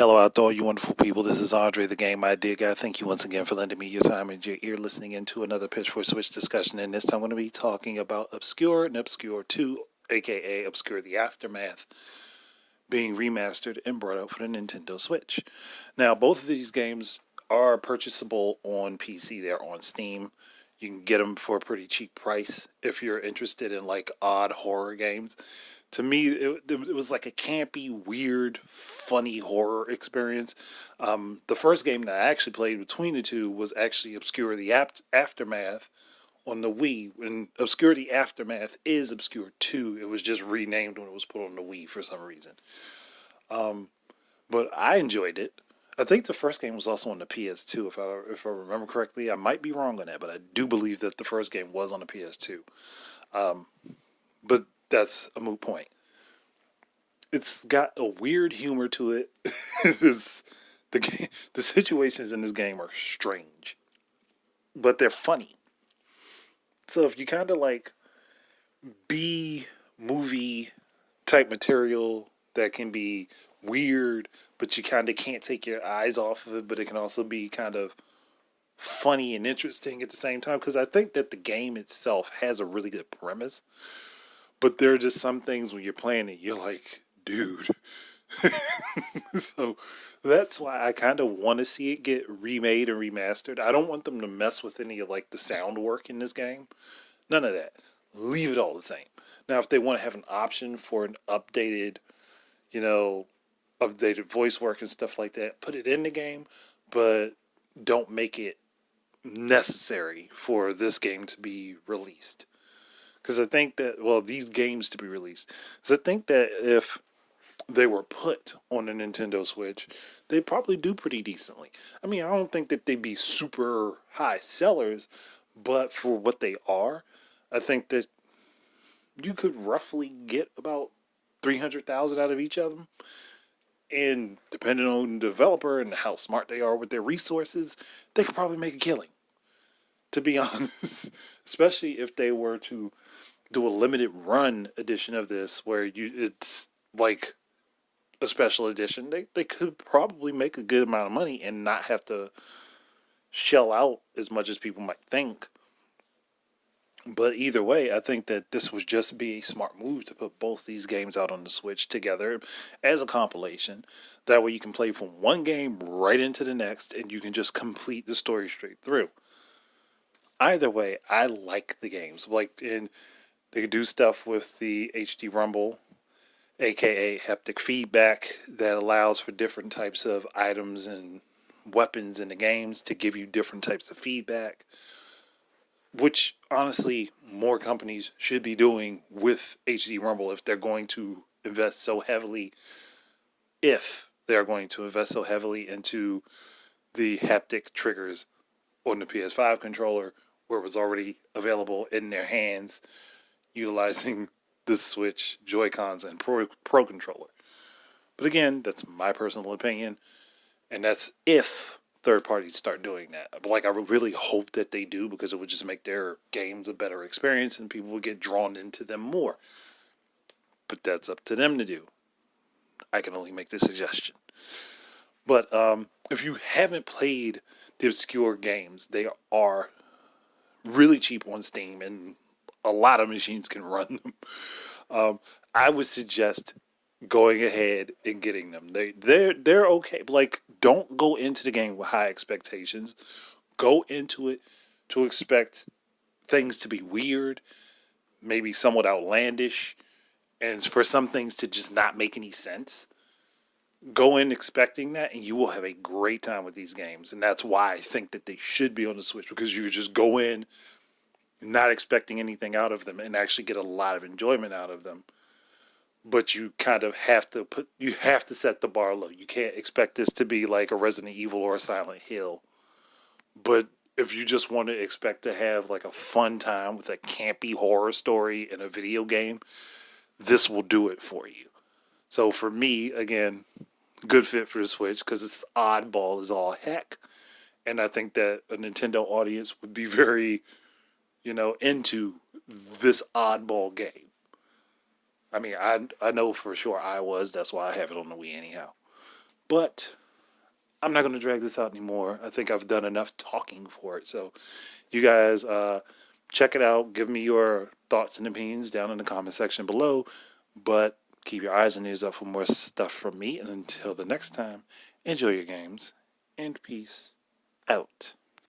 Hello out there, all you wonderful people. This is Andre, the Game Idea Guy. Thank you once again for lending me your time and your ear listening into another Pitch for Switch discussion. And this time I'm going to be talking about ObsCure and ObsCure 2, aka ObsCure the Aftermath, being remastered and brought out for the Nintendo Switch. Now, both of these games are purchasable on PC. They're on Steam. You can get them for a pretty cheap price if you're interested in like odd horror games. To me, it was like a campy, weird, funny horror experience. The first game that I actually played between the two was actually Obscure the Aftermath on the Wii. And Obscure the Aftermath is Obscure 2. It was just renamed when it was put on the Wii for some reason. But I enjoyed it. I think the first game was also on the PS2, if I remember correctly. I might be wrong on that, but I do believe that the first game was on the PS2. But that's a moot point. It's got a weird humor to it. The situations in this game are strange, but they're funny. So if you kind of like B movie type material that can be weird, but you kind of can't take your eyes off of it, but it can also be kind of funny and interesting at the same time. Because I think that the game itself has a really good premise, but there are just some things when you're playing it, you're like, dude. So that's why I kind of want to see it get remade and remastered. I don't want them to mess with any of like the sound work in this game. None of that. Leave it all the same. Now, if they want to have an option for an updated, you know, updated voice work and stuff like that, put it in the game, but don't make it necessary for this game to be released. Because I think that, well, these games to be released. Because I think that if they were put on a Nintendo Switch, they'd probably do pretty decently. I mean, I don't think that they'd be super high sellers, but for what they are, I think that you could roughly get about 300,000 out of each of them. And depending on the developer and how smart they are with their resources, they could probably make a killing. To be honest, especially if they were to do a limited run edition of this, where it's like a special edition, they could probably make a good amount of money and not have to shell out as much as people might think. But either way, I think that this would just be a smart move to put both these games out on the Switch together as a compilation. That way you can play from one game right into the next and you can just complete the story straight through. Either way, I like the games. And they could do stuff with the HD Rumble, aka haptic feedback, that allows for different types of items and weapons in the games to give you different types of feedback, which honestly more companies should be doing with HD Rumble if they're going to invest so heavily into the haptic triggers on the PS5 controller, where it was already available in their hands utilizing the Switch Joy-Cons and Pro controller. But again, that's my personal opinion, and that's if third parties start doing that. But like, I really hope that they do, because it would just make their games a better experience and people would get drawn into them more. But that's up to them to do. I can only make the suggestion. But if you haven't played the Obscure games, they are really cheap on Steam, and a lot of machines can run them. I would suggest going ahead and getting them. They're okay. Like, don't go into the game with high expectations. Go into it to expect things to be weird, maybe somewhat outlandish, and for some things to just not make any sense. Go in expecting that, and you will have a great time with these games. And that's why I think that they should be on the Switch, because you just go in not expecting anything out of them and actually get a lot of enjoyment out of them. But you kind of have to set the bar low. You can't expect this to be like a Resident Evil or a Silent Hill. But if you just want to expect to have like a fun time with a campy horror story in a video game, this will do it for you. So for me, again, good fit for the Switch, because it's oddball as all heck. And I think that a Nintendo audience would be very, into this oddball game. I mean, I know for sure I was. That's why I have it on the Wii anyhow. But I'm not going to drag this out anymore. I think I've done enough talking for it. So you guys check it out. Give me your thoughts and opinions down in the comment section below. But keep your eyes and ears up for more stuff from me. And until the next time, enjoy your games and peace out.